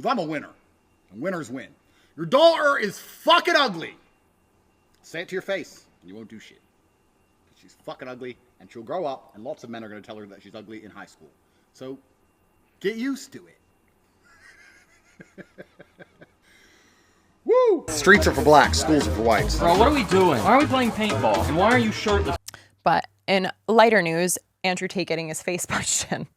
Because I'm a winner. And winners win. Your daughter is fucking ugly. Say it to your face, and you won't do shit. She's fucking ugly, and she'll grow up, and lots of men are going to tell her that she's ugly in high school. So, get used to it. Woo! Streets are for blacks, schools are for whites. Bro, what are we doing? Why are we playing paintball? And why are you shirtless? But in lighter news, Andrew Tate getting his face punched in.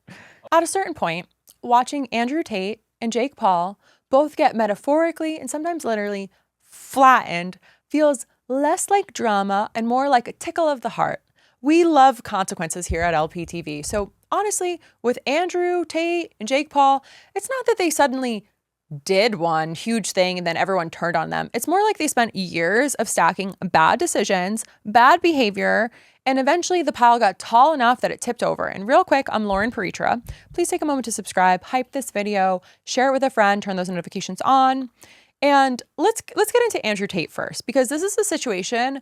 At a certain point, watching Andrew Tate and Jake Paul both get metaphorically and sometimes literally flattened feels less like drama and more like a tickle of the heart. We love consequences here at LPTV. So honestly, with Andrew Tate and Jake Paul, it's not that they suddenly did one huge thing and then everyone turned on them. It's more like they spent years of stacking bad decisions, bad behavior, and eventually the pile got tall enough that it tipped over. And real quick, I'm Lauren Paritra. Please take a moment to subscribe, hype this video, share it with a friend, turn those notifications on. And let's get into Andrew Tate first, because this is a situation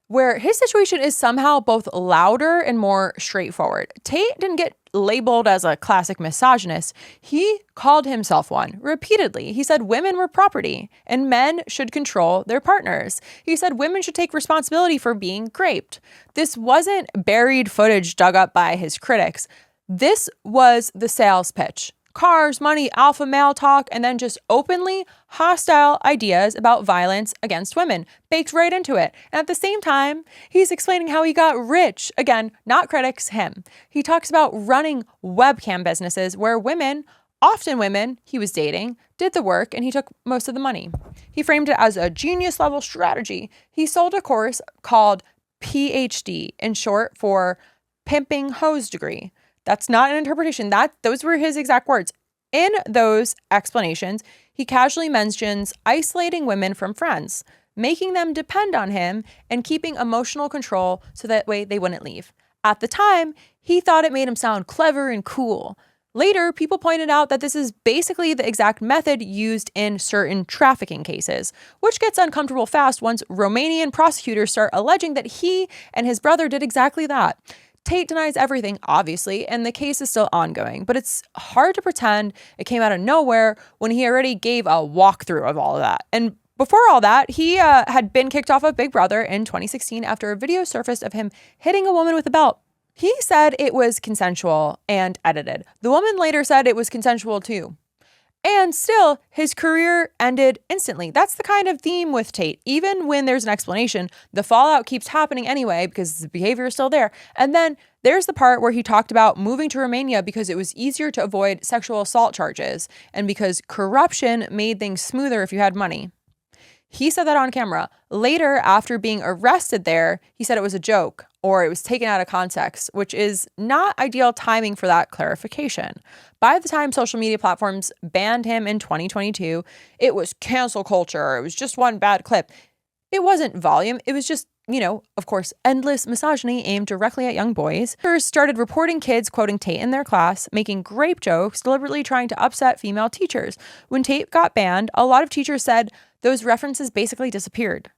where his situation is somehow both louder and more straightforward. Tate didn't get labeled as a classic misogynist. He called himself one repeatedly. He said women were property and men should control their partners. He said women should take responsibility for being raped. This wasn't buried footage dug up by his critics. This was the sales pitch. Cars, money, alpha male talk, and then just openly hostile ideas about violence against women, baked right into it. And at the same time, he's explaining how he got rich. Again, not critics, him. He talks about running webcam businesses where women, often women he was dating, did the work and he took most of the money. He framed it as a genius level strategy. He sold a course called PhD, in short for Pimping Hose Degree. That's not an interpretation. Those were his exact words. In those explanations, he casually mentions isolating women from friends, making them depend on him, and keeping emotional control so that way they wouldn't leave. At the time, he thought it made him sound clever and cool. Later, people pointed out that this is basically the exact method used in certain trafficking cases, which gets uncomfortable fast once Romanian prosecutors start alleging that he and his brother did exactly that. Tate denies everything, obviously, and the case is still ongoing, but it's hard to pretend it came out of nowhere when he already gave a walkthrough of all of that. And before all that, he had been kicked off of Big Brother in 2016 after a video surfaced of him hitting a woman with a belt. He said it was consensual and edited. The woman later said it was consensual too. And still, his career ended instantly. That's the kind of theme with Tate. Even when there's an explanation, the fallout keeps happening anyway because the behavior is still there. And then there's the part where he talked about moving to Romania because it was easier to avoid sexual assault charges and because corruption made things smoother if you had money. He said that on camera. Later, after being arrested there, he said it was a joke or it was taken out of context, which is not ideal timing for that clarification. By the time social media platforms banned him in 2022, it was cancel culture. It was just one bad clip. It wasn't volume. It was just, of course, endless misogyny aimed directly at young boys. First started reporting kids quoting Tate in their class, making rape jokes, deliberately trying to upset female teachers. When Tate got banned, a lot of teachers said those references basically disappeared.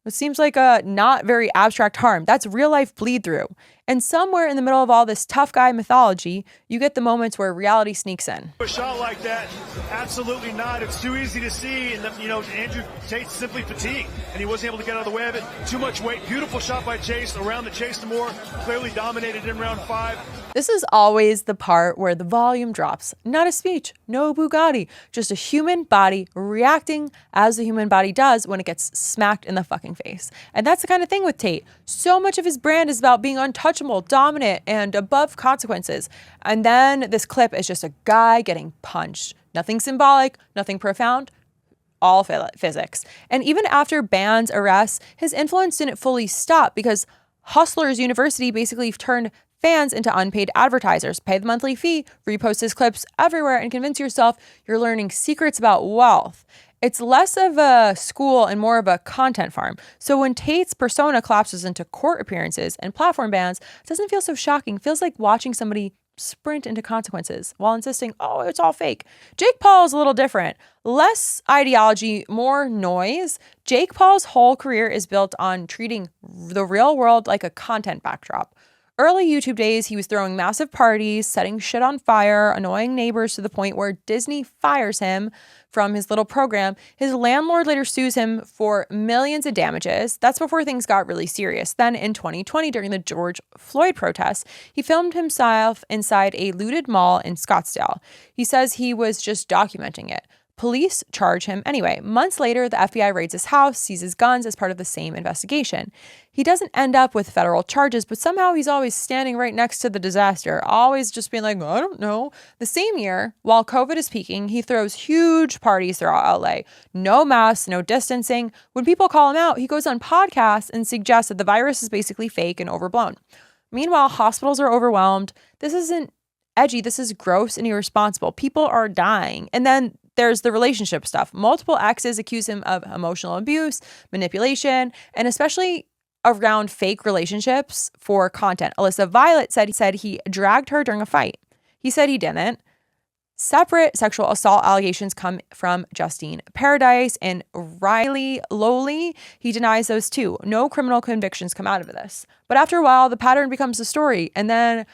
It seems like a not very abstract harm. That's real life bleed through. And somewhere in the middle of all this tough guy mythology, you get the moments where reality sneaks in. A shot like that, absolutely not. It's too easy to see. And, Andrew Tate's simply fatigued, and he wasn't able to get out of the way of it. Too much weight. Beautiful shot by Chase. Around the Chase to Moore. Clearly dominated in round 5. This is always the part where the volume drops. Not a speech, no Bugatti, just a human body reacting as the human body does when it gets smacked in the fucking face. And that's the kind of thing with Tate. So much of his brand is about being untouchable, dominant, and above consequences. And then this clip is just a guy getting punched. Nothing symbolic, nothing profound, all physics. And even after bans, arrests, his influence didn't fully stop because Hustlers University basically turned fans into unpaid advertisers. Pay the monthly fee, repost his clips everywhere, and convince yourself you're learning secrets about wealth. It's less of a school and more of a content farm. So when Tate's persona collapses into court appearances and platform bans, it doesn't feel so shocking. It feels like watching somebody sprint into consequences while insisting, oh, it's all fake. Jake Paul is a little different. Less ideology, more noise. Jake Paul's whole career is built on treating the real world like a content backdrop. early YouTube days, he was throwing massive parties, setting shit on fire, annoying neighbors to the point where Disney fires him from his little program. His landlord later sues him for millions of damages. That's before things got really serious. Then in 2020, during the George Floyd protests, he filmed himself inside a looted mall in Scottsdale. He says he was just documenting it. Police charge him anyway. Months later, the FBI raids his house, seizes guns as part of the same investigation. He doesn't end up with federal charges, but somehow he's always standing right next to the disaster, always just being like, I don't know. The same year, while COVID is peaking, he throws huge parties throughout LA. No masks, no distancing. When people call him out, he goes on podcasts and suggests that the virus is basically fake and overblown. Meanwhile, hospitals are overwhelmed. This isn't edgy. This is gross and irresponsible. People are dying. And then there's the relationship stuff. Multiple exes accuse him of emotional abuse, manipulation, and especially around fake relationships for content. Alyssa Violet said he dragged her during a fight. He said he didn't. Separate sexual assault allegations come from Justine Paradise and Riley Lowly. He denies those too. No criminal convictions come out of this. But after a while, the pattern becomes the story. And then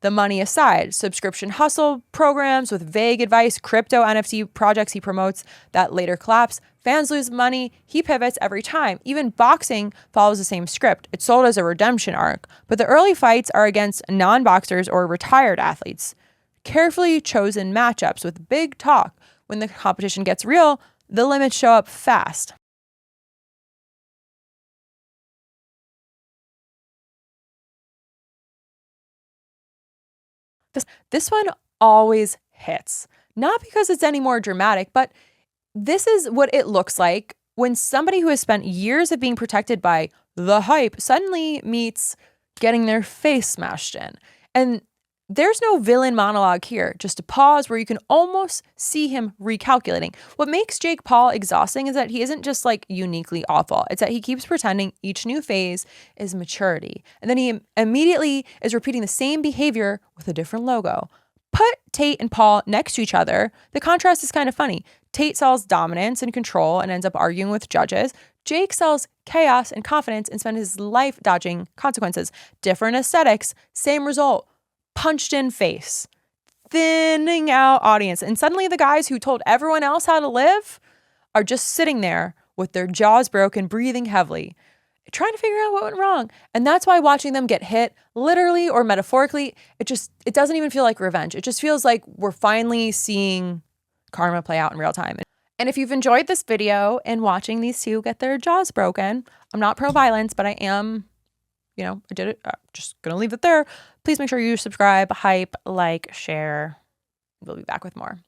the money aside, subscription hustle programs with vague advice, crypto NFT projects he promotes that later collapse. Fans lose money. He pivots every time. Even boxing follows the same script. It's sold as a redemption arc. But the early fights are against non-boxers or retired athletes. Carefully chosen matchups with big talk. When the competition gets real, the limits show up fast. This one always hits. Not because it's any more dramatic, but this is what it looks like when somebody who has spent years of being protected by the hype suddenly meets getting their face smashed in. And there's no villain monologue here, just a pause where you can almost see him recalculating. What makes Jake Paul exhausting is that he isn't just like uniquely awful. It's that he keeps pretending each new phase is maturity. And then he immediately is repeating the same behavior with a different logo. Put Tate and Paul next to each other. The contrast is kind of funny. Tate sells dominance and control and ends up arguing with judges. Jake sells chaos and confidence and spends his life dodging consequences. Different aesthetics, same result. Punched in face, thinning out audience. And suddenly the guys who told everyone else how to live are just sitting there with their jaws broken, breathing heavily, trying to figure out what went wrong. And that's why watching them get hit, literally or metaphorically, it doesn't even feel like revenge. It just feels like we're finally seeing karma play out in real time. And if you've enjoyed this video and watching these two get their jaws broken, I'm not pro-violence, but I am, I did it. I'm just going to leave it there. Please make sure you subscribe, hype, like, share. We'll be back with more.